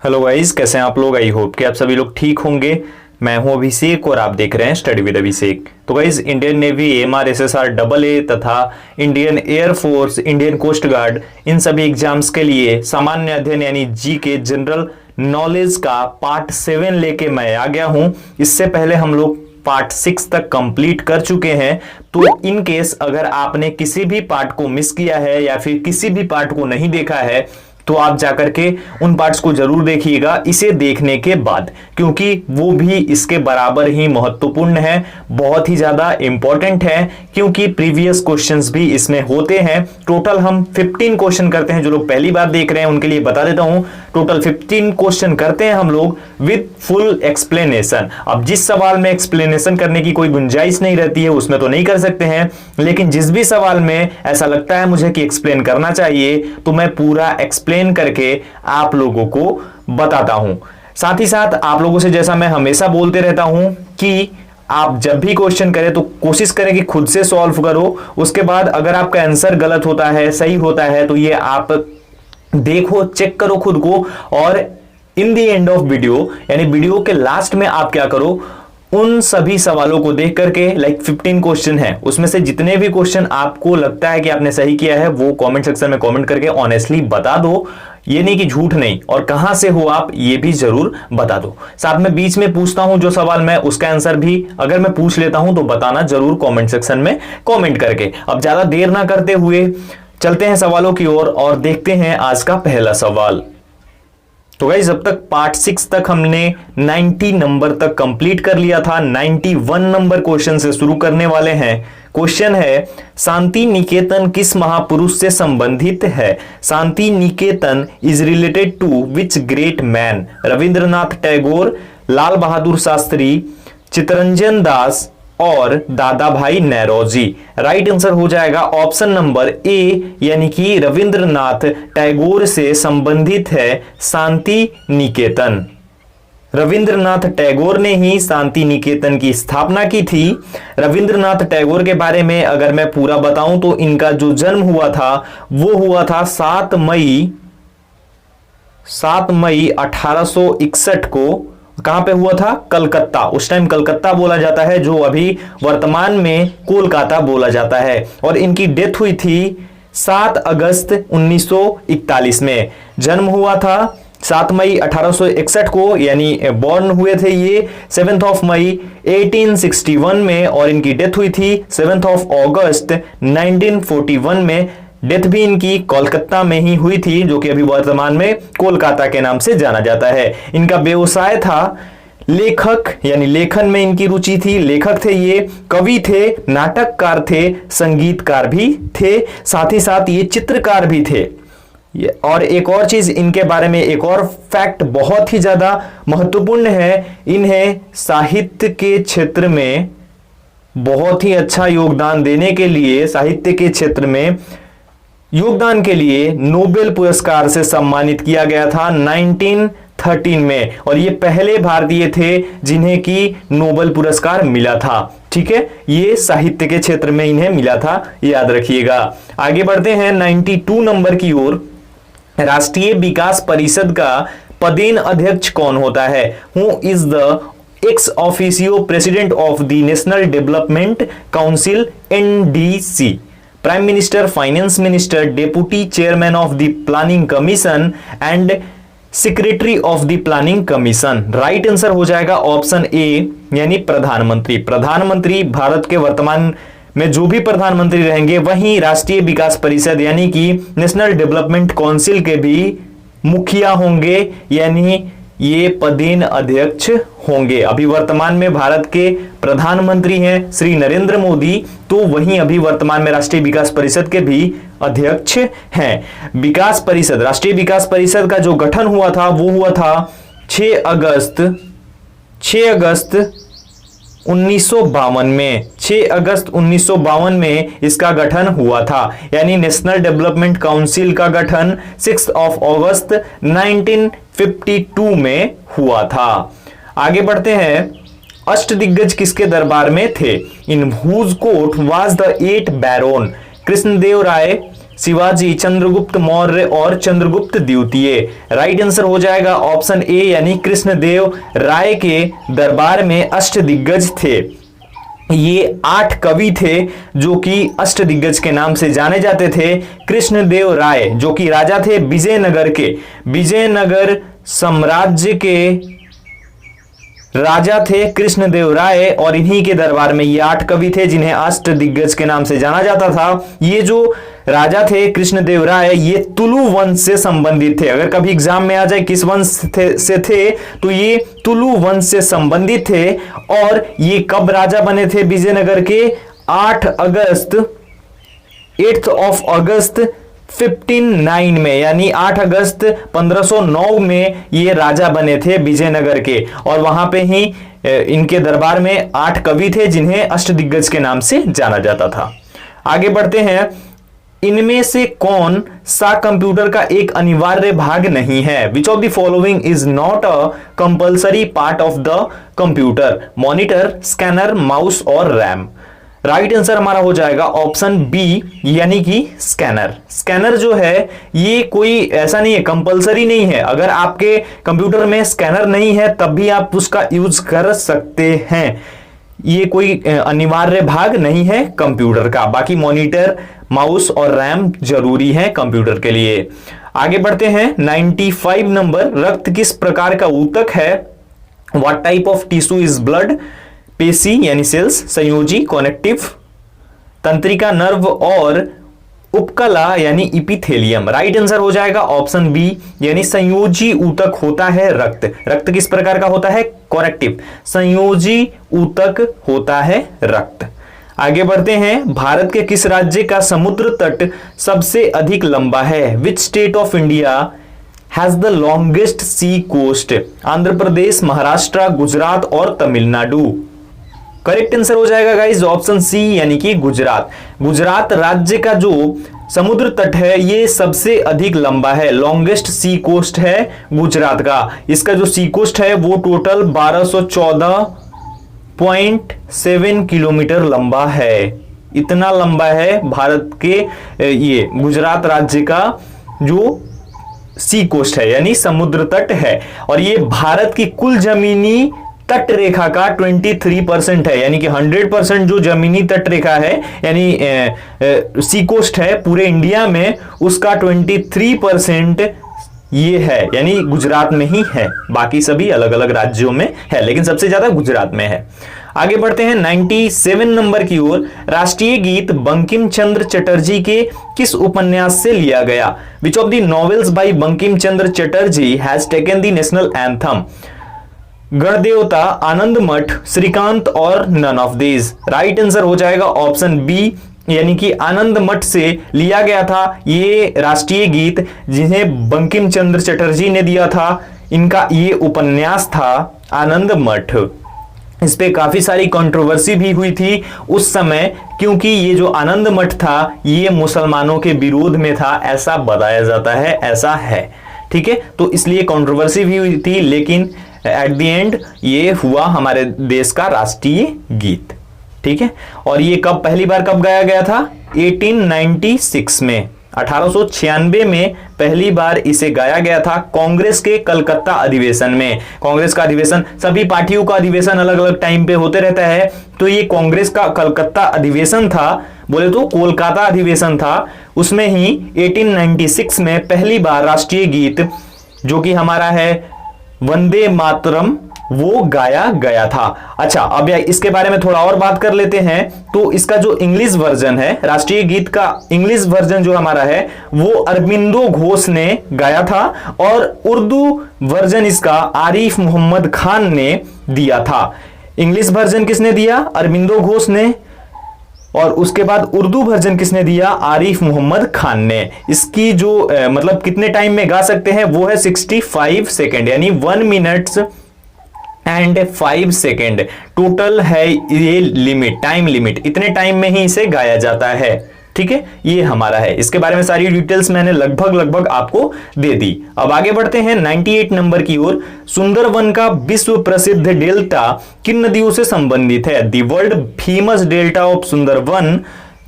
Hello guys, कैसे हैं आप लोग। आई होप कि आप सभी लोग ठीक होंगे। मैं हूं अभिषेक और आप देख रहे हैं स्टडी विद अभिषेक। तो guys, Indian navy, AMR, SSR, double A तथा Indian air force, Indian coast guard, इन सभी एग्जाम्स के लिए सामान्य अध्ययन यानी जी के जनरल नॉलेज का पार्ट 7 लेके मैं आ गया हूं। इससे पहले हम लोग पार्ट 6 तक कंप्लीट कर चुके हैं। तो इन केस अगर आपने किसी भी पार्ट को मिस किया है या फिर किसी भी पार्ट को नहीं देखा है तो आप जाकर के उन पार्ट्स को जरूर देखिएगा इसे देखने के बाद, क्योंकि वो भी इसके बराबर ही महत्वपूर्ण है, बहुत ही ज्यादा इंपॉर्टेंट है, क्योंकि प्रीवियस क्वेश्चंस भी इसमें होते हैं। टोटल हम 15 क्वेश्चन करते हैं। जो लोग पहली बार देख रहे हैं उनके लिए बता देता हूं, टोटल 15 क्वेश्चन करते हैं हम लोग विद फुल एक्सप्लेनेशन। अब जिस सवाल में एक्सप्लेनेशन करने की कोई गुंजाइश नहीं रहती है उसमें तो नहीं कर सकते हैं, लेकिन जिस भी सवाल में ऐसा लगता है मुझे कि एक्सप्लेन करना चाहिए तो मैं पूरा एक्सप्लेन करके आप लोगों को बताता हूं। साथ ही साथ आप लोगों से जैसा मैं हमेशा बोलते रहता हूं कि आप जब भी क्वेश्चन करें तो कोशिश करें कि खुद से सॉल्व करो। उसके बाद अगर आपका आंसर गलत होता है, सही होता है, तो ये आप देखो, चेक करो खुद को, और in the end of video यानी वीडियो के लास्ट में आप क्या करो, उन सभी सवालों को देख करके, लाइक 15 क्वेश्चन है, उसमें से जितने भी क्वेश्चन आपको लगता है कि आपने सही किया है वो कमेंट सेक्शन में कमेंट करके ऑनेस्टली बता दो। ये नहीं कि झूठ नहीं, और कहां से हो आप ये भी जरूर बता दो। साथ में बीच में पूछता हूं जो सवाल, मैं उसका आंसर भी अगर मैं पूछ लेता हूं तो बताना जरूर कमेंट सेक्शन में कमेंट करके। अब ज्यादा देर ना करते हुए चलते हैं सवालों की ओर और देखते हैं आज का पहला सवाल। तो गाइस, जब तक पार्ट 6 तक हमने 90 नंबर तक कंप्लीट कर लिया था, 91 नंबर क्वेश्चन से शुरू करने वाले हैं। क्वेश्चन है, शांति निकेतन किस महापुरुष से संबंधित है? Shantiniketan is related to which great man? Rabindranath Tagore, Lal Bahadur Shastri, Chittaranjan Das और दादा भाई नौरोजी। राइट आंसर हो जाएगा ऑप्शन नंबर ए, यानी कि रविंद्रनाथ टैगोर से संबंधित है शांति निकेतन। रविंद्रनाथ टैगोर ने ही शांति निकेतन की स्थापना की थी। रविंद्रनाथ टैगोर के बारे में अगर मैं पूरा बताऊं तो इनका जो जन्म हुआ था वो हुआ था 7 मई 1861 को। कहां पे हुआ था? कलकत्ता। उस टाइम कलकत्ता बोला जाता है, जो अभी वर्तमान में कोलकाता बोला जाता है। और इनकी डेथ हुई थी 7 अगस्त 1941 में। जन्म हुआ था 7 मई 1861 को, यानी बॉर्न हुए थे ये 7 मई 1861 में, और इनकी डेथ हुई थी 7 अगस्त 1941 में। डेथ भी इनकी कोलकाता में ही हुई थी, जो कि अभी वर्तमान में कोलकाता के नाम से जाना जाता है। इनका व्यवसाय था लेखक, यानी लेखन में इनकी रुचि थी। लेखक थे ये, कवि थे, नाटककार थे, संगीतकार भी थे, साथ ही साथ ये चित्रकार भी थे। और एक और चीज इनके बारे में, एक और फैक्ट बहुत ही ज्यादा महत्वपूर्ण है, इन्हें साहित्य के क्षेत्र में बहुत ही अच्छा योगदान देने के लिए, साहित्य के क्षेत्र में योगदान के लिए नोबेल पुरस्कार से सम्मानित किया गया था 1913 में, और ये पहले भारतीय थे जिन्हें की नोबेल पुरस्कार मिला था। ठीक है, ये साहित्य के क्षेत्र में इन्हें मिला था, याद रखिएगा। आगे बढ़ते हैं 92 नंबर की ओर। राष्ट्रीय विकास परिषद का पदेन अध्यक्ष कौन होता है? Who is the ex officio president of the national development council, NDC? Prime minister, finance minister, deputy chairman of the planning commission and secretary of the planning commission. Right answer हो जाएगा ऑप्शन ए, यानी प्रधानमंत्री। प्रधानमंत्री, भारत के वर्तमान में जो भी प्रधानमंत्री रहेंगे वही राष्ट्रीय विकास परिषद यानी कि नेशनल डेवलपमेंट काउंसिल के भी मुखिया होंगे, यानी ये पदेन अध्यक्ष होंगे। अभी वर्तमान में भारत के प्रधानमंत्री हैं श्री नरेंद्र मोदी, तो वहीं अभी वर्तमान में राष्ट्रीय विकास परिषद के भी अध्यक्ष हैं। विकास परिषद, राष्ट्रीय विकास परिषद का जो गठन हुआ था वो हुआ था 6 अगस्त 1952 में। 6 अगस्त 1952 में इसका गठन हुआ था, यानी नेशनल डेवलपमेंट काउंसिल का गठन 6 अगस्त 1952 में हुआ था। आगे बढ़ते हैं, अष्टदिग्गज किसके दरबार में थे? In whose court was the 8 baron? Krishnadeva Raya, Shivaji, Chandragupta Maurya और चंद्रगुप्त द्वितीय। राइट आंसर हो जाएगा ऑप्शन ए यानी कृष्णदेव राय के दरबार में अष्टदिग्गज थे। ये 8 कवि थे जो कि अष्टदिग्गज के नाम से जाने जाते थे। कृष्णदेव राय जो कि राजा थे विजयनगर के, विजयनगर साम्राज्य के राजा थे कृष्णदेव राय, और इन्हीं के दरबार में ये 8 कवि थे जिन्हें अष्टदिग्गज के नाम से जाना जाता था। ये जो राजा थे कृष्णदेव राय, ये तुलु वंश से संबंधित थे। अगर कभी एग्जाम में आ जाए किस वंश से थे, तो ये तुलु वंश से संबंधित थे। और ये कब राजा बने थे विजयनगर के? 8 अगस्त 1509 में, यानी 8 अगस्त 1509 में ये राजा बने थे विजयनगर के। और वहां पे ही इनके दरबार में 8 कवि थे जिन्हें अष्टदिग्गज के नाम से जाना जाता था। आगे बढ़ते हैं। इनमें से कौन सा कंप्यूटर का एक अनिवार्य भाग नहीं है? विच of the following is not a compulsory part of the computer? Monitor, scanner, mouse और रैम। राइट आंसर हमारा हो जाएगा ऑप्शन बी यानी कि स्कैनर। स्कैनर जो है ये कोई ऐसा नहीं है, कंपलसरी नहीं है। अगर आपके कंप्यूटर में स्कैनर नहीं है तब भी आप उसका यूज कर सकते हैं। ये कोई अनिवार्य भाग नहीं है कंप्यूटर का। बाकी मॉनिटर, माउस और रैम जरूरी है कंप्यूटर के लिए। आगे बढ़ते हैं। 95 नंबर, रक्त किस प्रकार का ऊतक है? What type of tissue is blood? पेशी यानी सेल्स, संयोजी, कनेक्टिव, तंत्रिका, नर्व और उपकला यानी इपिथेलियम। राइट आंसर हो जाएगा ऑप्शन बी यानी संयोजी ऊतक होता है रक्त। रक्त किस प्रकार का होता है? कनेक्टिव। संयोजी ऊतक होता है रक्त। आगे बढ़ते हैं। भारत के किस राज्य का समुद्र तट सबसे अधिक लंबा है? Which state of India has the longest sea coast? Andhra Pradesh, Maharashtra, Gujarat और तमिलनाडु। करेक्ट आंसर हो जाएगा गाइस ऑप्शन सी यानी कि गुजरात। गुजरात राज्य का जो समुद्र तट है ये सबसे अधिक लंबा है। लॉन्गेस्ट सी कोस्ट है गुजरात का। इसका जो सी कोस्ट है वो टोटल 1214.7 किलोमीटर लंबा है। इतना लंबा है भारत के ये गुजरात राज्य का जो सी कोस्ट है यानी समुद्र तट है। और ये भारत की कुल जमीनी तट रेखा का 23% है, यानी कि 100% जो जमीनी तट रेखा है यानी सी कोस्ट है पूरे इंडिया में, उसका 23% ये है, यानी गुजरात में ही है। बाकी सभी अलग अलग राज्यों में है लेकिन सबसे ज्यादा गुजरात में है। आगे बढ़ते हैं 97 नंबर की ओर। राष्ट्रीय गीत बंकिम चंद्र चटर्जी के किस उपन्यास से लिया गया? Which of the novels by Bankim Chandra Chatterjee has taken the national anthem? Ganadevata, Anand Math, Shrikant और none of these. Right answer हो जाएगा ऑप्शन बी यानी कि आनंद मठ से लिया गया था ये राष्ट्रीय गीत जिन्हें बंकिम चंद्र चटर्जी ने दिया था। इनका ये उपन्यास था आनंद मठ। इस पे काफी सारी कंट्रोवर्सी भी हुई थी उस समय, क्योंकि ये जो आनंद मठ था ये मुसलमानों के विरोध में था, ऐसा बताया जाता है, ऐसा है। ठीक है, तो इसलिए कंट्रोवर्सी भी हुई थी, लेकिन एट द एंड ये हुआ हमारे देश का राष्ट्रीय गीत। ठीक है, और ये कब पहली बार कब गाया गया था? 1896 में, 1896 में पहली बार इसे गाया गया था कांग्रेस के कलकत्ता अधिवेशन में। कांग्रेस का अधिवेशन, सभी पार्टियों का अधिवेशन अलग अलग टाइम पे होते रहता है, तो ये कांग्रेस का कलकत्ता अधिवेशन था, बोले तो कोलकाता अधिवेशन था। उसमें ही 1896 में पहली बार राष्ट्रीय गीत जो कि हमारा है वंदे मातरम वो गाया गया था। अच्छा, अब इसके बारे में थोड़ा और बात कर लेते हैं। तो इसका जो इंग्लिश वर्जन है, राष्ट्रीय गीत का इंग्लिश वर्जन जो हमारा है वो अरबिंदो घोष ने गाया था, और उर्दू वर्जन इसका आरिफ मोहम्मद खान ने दिया था। इंग्लिश वर्जन किसने दिया? अरबिंदो घोष ने, और उसके बाद उर्दू वर्जन किसने दिया? आरिफ मोहम्मद खान ने। इसकी जो मतलब कितने टाइम में गा सकते हैं वो है 65 सेकेंड, यानी 1 मिनट्स एंड 5 सेकेंड टोटल है ये लिमिट, टाइम लिमिट, इतने टाइम में ही इसे गाया जाता है। ठीक है, ये हमारा है। इसके बारे में सारी डिटेल्स मैंने लगभग आपको दे दी। अब आगे बढ़ते हैं 98 नंबर की ओर। सुंदरवन का विश्व प्रसिद्ध डेल्टा किन नदियों से संबंधित है? The world famous delta of Sundarban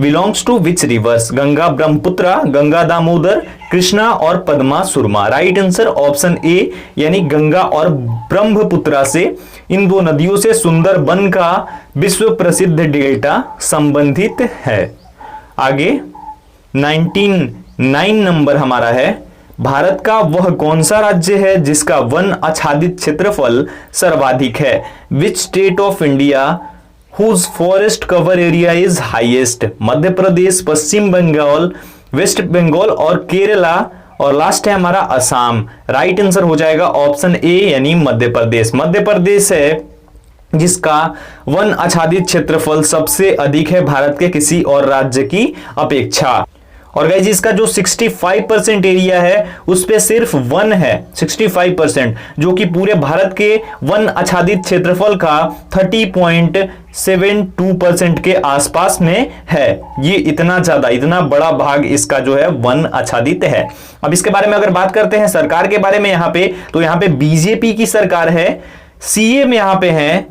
belongs to which rivers? Ganga Brahmaputra, Ganga Damodar, Krishna और Padma Surma. Right answer option A यानी गंगा और ब्रह्मपुत्र से, इन दो नदियों से सुंदरबन का विश्व प्रसिद्ध डेल्टा संबंधित है। आगे 99 नंबर हमारा है, भारत का वह कौन सा राज्य है जिसका वन आच्छादित क्षेत्रफल सर्वाधिक है? Which state of India whose forest cover area is highest? Madhya Pradesh, Paschim Bengal, west Bengal और केरला, और लास्ट है हमारा असम। राइट आंसर हो जाएगा ऑप्शन ए यानी मध्य प्रदेश। मध्य प्रदेश है जिसका वन आच्छादित क्षेत्रफल सबसे अधिक है भारत के किसी और राज्य की अपेक्षा। और गाइस इसका जो 65% एरिया है उस पे सिर्फ वन है, 65%, जो कि पूरे भारत के वन आच्छादित क्षेत्रफल का 30.72% के आसपास में है। ये इतना ज्यादा, इतना बड़ा भाग इसका जो है वन आच्छादित है। अब इसके बारे में अगर बात करते हैं सरकार के बारे में यहाँ पे, तो यहाँ पे बीजेपी की सरकार है। सीएम यहाँ पे है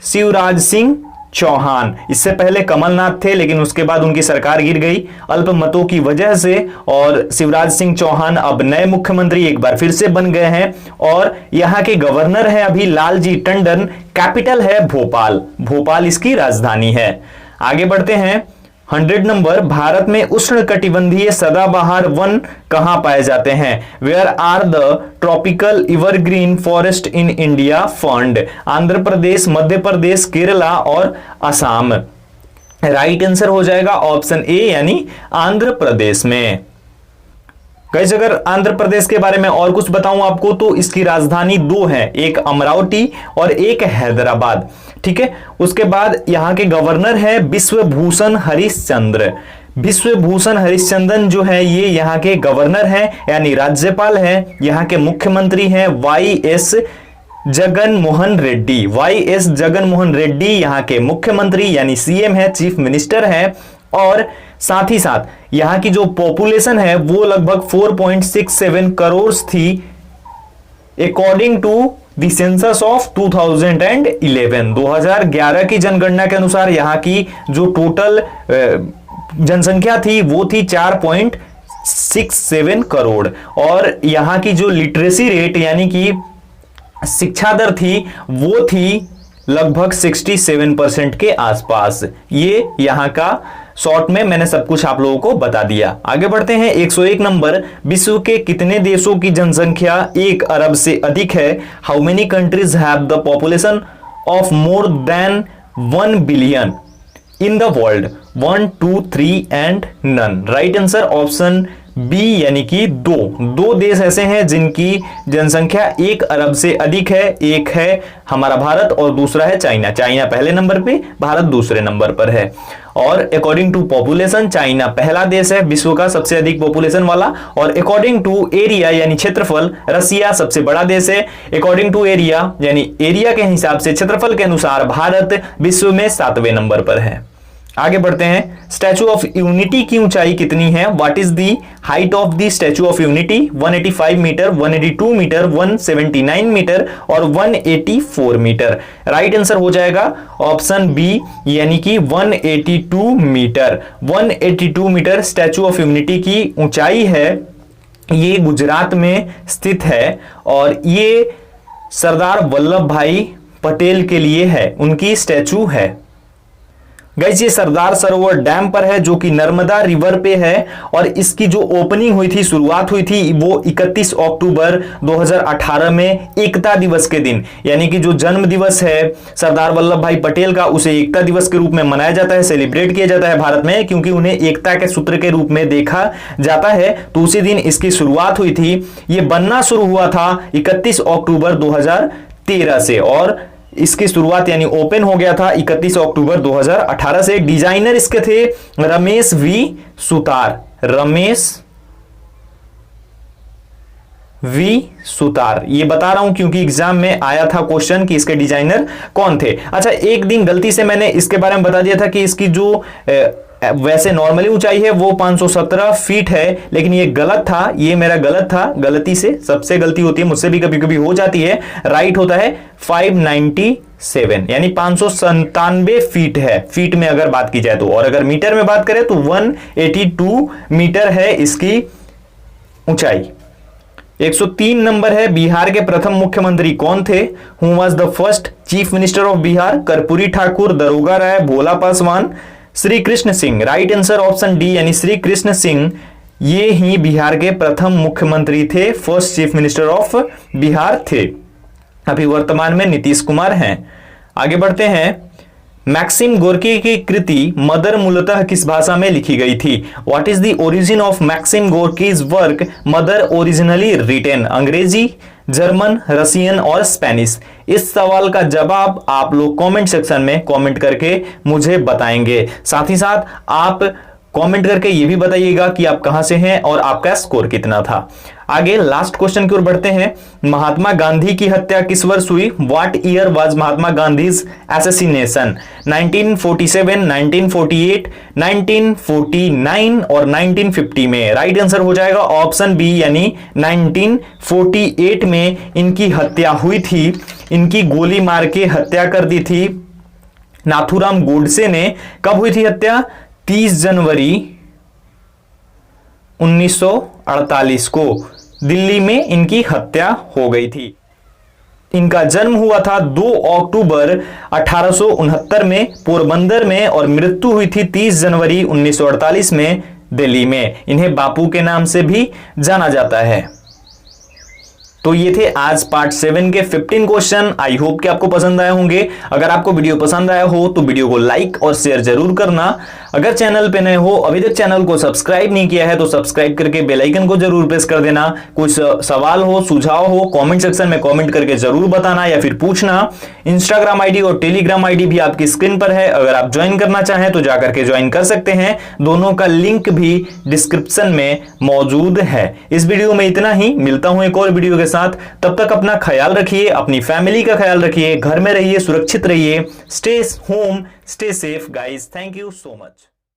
शिवराज सिंह चौहान। इससे पहले कमलनाथ थे, लेकिन उसके बाद उनकी सरकार गिर गई अल्पमतों की वजह से, और शिवराज सिंह चौहान अब नए मुख्यमंत्री एक बार फिर से बन गए हैं। और यहां के गवर्नर है अभी लालजी टंडन। कैपिटल है भोपाल, भोपाल इसकी राजधानी है। आगे बढ़ते हैं 100 नंबर, भारत में उष्णकटिबंधीय सदाबहार वन कहां पाए जाते हैं? Where are the tropical evergreen forest in India found? Andhra Pradesh, Madhya Pradesh, Kerala और असम। राइट आंसर हो जाएगा ऑप्शन ए यानी आंध्र प्रदेश में। गाइस अगर आंध्र प्रदेश के बारे में और कुछ बताऊं आपको, तो इसकी राजधानी दो है, एक अमरावती और एक हैदराबाद। ठीक है, उसके बाद यहां के गवर्नर है विश्वभूषण हरिश्चंद्र। विश्वभूषण हरिश्चंद्रन जो है ये यहां के गवर्नर हैं यानी राज्यपाल हैं। यहां के मुख्यमंत्री हैं वाई.एस. जगनमोहन रेड्डी। वाई.एस. जगनमोहन रेड्डी यहां के मुख्यमंत्री यानी सीएम है, चीफ मिनिस्टर है। और साथ ही साथ यहां की जो पॉपुलेशन है वो लगभग 4.67 करोड़ थी according to the census of 2011। 2011 की जनगणना के अनुसार यहां की जो टोटल जनसंख्या थी वो थी 4.67 करोड़। और यहां की जो लिटरेसी रेट यानी कि शिक्षा दर थी वो थी लगभग 67% के आसपास। ये यहां का शॉर्ट में मैंने सब कुछ आप लोगों को बता दिया। आगे बढ़ते हैं 101 नंबर, विश्व के कितने देशों की जनसंख्या 1 अरब से अधिक है? How many countries have the population of more than 1 billion in the world? 1, 2, 3 and none. Right answer option B यानी कि दो देश ऐसे हैं जिनकी जनसंख्या 1 अरब से अधिक है। एक है हमारा भारत और दूसरा है चाइना। चाइना पहले नंबर पे, भारत दूसरे नंबर पर है। और अकॉर्डिंग टू पॉपुलेशन चाइना पहला देश है विश्व का सबसे अधिक पॉपुलेशन वाला। और अकॉर्डिंग टू एरिया यानी क्षेत्रफल रसिया सबसे बड़ा देश है। अकॉर्डिंग टू एरिया यानी एरिया के हिसाब से, क्षेत्रफल के अनुसार भारत विश्व में 7वें नंबर पर है। आगे बढ़ते हैं, स्टैचू ऑफ यूनिटी की ऊंचाई कितनी है? What is the height of the Statue of Unity? 185 metre, 182 metre, 179 metre और 184 मीटर। राइट आंसर हो जाएगा ऑप्शन बी यानी कि 182 metre. 182 metre Statue of Unity की ऊंचाई है। ये गुजरात में स्थित है और ये सरदार वल्लभ भाई पटेल के लिए है, उनकी स्टैचू है। गाइस ये सरदार सरोवर डैम पर है जो कि नर्मदा रिवर पे है। और इसकी जो ओपनिंग हुई थी, शुरुआत हुई थी, वो 31 अक्टूबर 2018 में एकता दिवस के दिन, यानी कि जो जन्म दिवस है सरदार वल्लभ भाई पटेल का, उसे एकता दिवस के रूप में मनाया जाता है, सेलिब्रेट किया जाता है भारत में, क्योंकि उन्हें एकता के सूत्र के रूप में देखा जाता है। तो उसी दिन इसकी शुरुआत हुई थी। ये बनना शुरू हुआ था 31 अक्टूबर 2013 से और इसकी शुरुआत यानी ओपन हो गया था 31 अक्टूबर 2018 से। डिजाइनर इसके थे रमेश वी सुतार। रमेश वी सुतार, ये बता रहा हूं क्योंकि एग्जाम में आया था क्वेश्चन कि इसके डिजाइनर कौन थे। अच्छा, एक दिन गलती से मैंने इसके बारे में बता दिया था कि इसकी जो वैसे नॉर्मली ऊंचाई है वो 517 फीट है, लेकिन ये गलत था, ये मेरा गलत था, गलती से, सबसे गलती होती है, मुझसे भी कभी कभी हो जाती है। राइट होता है 597, यानी 597 फीट है, फीट में अगर बात की जाए तो। और अगर मीटर में बात करें तो 182 मीटर है इसकी ऊंचाई। 103 नंबर है, बिहार के प्रथम मुख्यमंत्री कौन थे? Who was the first chief minister of Bihar? Karpoori Thakur, Daroga Rai, Bhola Paswan, Shri Krishna Singh. Right answer option D, यानी श्री कृष्ण सिंह, ये ही बिहार के प्रथम मुख्यमंत्री थे, first chief minister of Bihar थे। अभी वर्तमान में नीतीश कुमार हैं। आगे बढ़ते हैं। मैक्सिम गोर्की की कृति मदर मूलतः किस भाषा में लिखी गई थी? What is the origin of Maxim Gorky's work mother originally written? अंग्रेजी, जर्मन, रसियन और स्पेनिश। इस सवाल का जवाब आप लोग कमेंट सेक्शन में कमेंट करके मुझे बताएंगे। साथ ही साथ आप कमेंट करके ये भी बताइएगा कि आप कहां से हैं और आपका स्कोर कितना था। आगे लास्ट क्वेश्चन की ओर बढ़ते हैं। महात्मा गांधी की हत्या किस वर्ष हुई? What year was Mahatma Gandhi's assassination? 1947, 1948, 1949 और 1950 में। राइट आंसर हो जाएगा ऑप्शन बी, यानी 1948 में इनकी हत्या हुई थी। इनकी गोली मार के हत्या कर दी थी नाथूराम गोडसे ने। कब हुई थी हत्या? 30 जनवरी 1948 को दिल्ली में इनकी हत्या हो गई थी। इनका जन्म हुआ था 2 अक्टूबर 1869 में पोरबंदर में और मृत्यु हुई थी 30 जनवरी 1948 में दिल्ली में। इन्हें बापू के नाम से भी जाना जाता है। तो ये थे आज पार्ट 7 के 15 क्वेश्चन। आई होप कि आपको पसंद आए होंगे। अगर आपको वीडियो पसंद आया हो तो वीडियो को लाइक और शेयर जरूर करना। अगर चैनल पे नए हो, अभी तक चैनल को सब्सक्राइब नहीं किया है तो सब्सक्राइब करके बेल आइकन को जरूर प्रेस कर देना। कुछ सवाल हो, सुझाव हो, कमेंट सेक्शन में कमेंट करके जरूर बताना या फिर पूछना। इंस्टाग्राम आईडी और टेलीग्राम आईडी भी आपकी स्क्रीन पर है, अगर आप ज्वाइन करना चाहें तो जाकर के ज्वाइन कर सकते हैं। दोनों का लिंक भी डिस्क्रिप्शन में मौजूद है। इस वीडियो में इतना ही, मिलता हूं एक और वीडियो के साथ। तब तक अपना ख्याल रखिए, अपनी फैमिली का ख्याल रखिए, घर में रहिए, सुरक्षित रहिए। Stay home, stay safe guys. Thank you so much.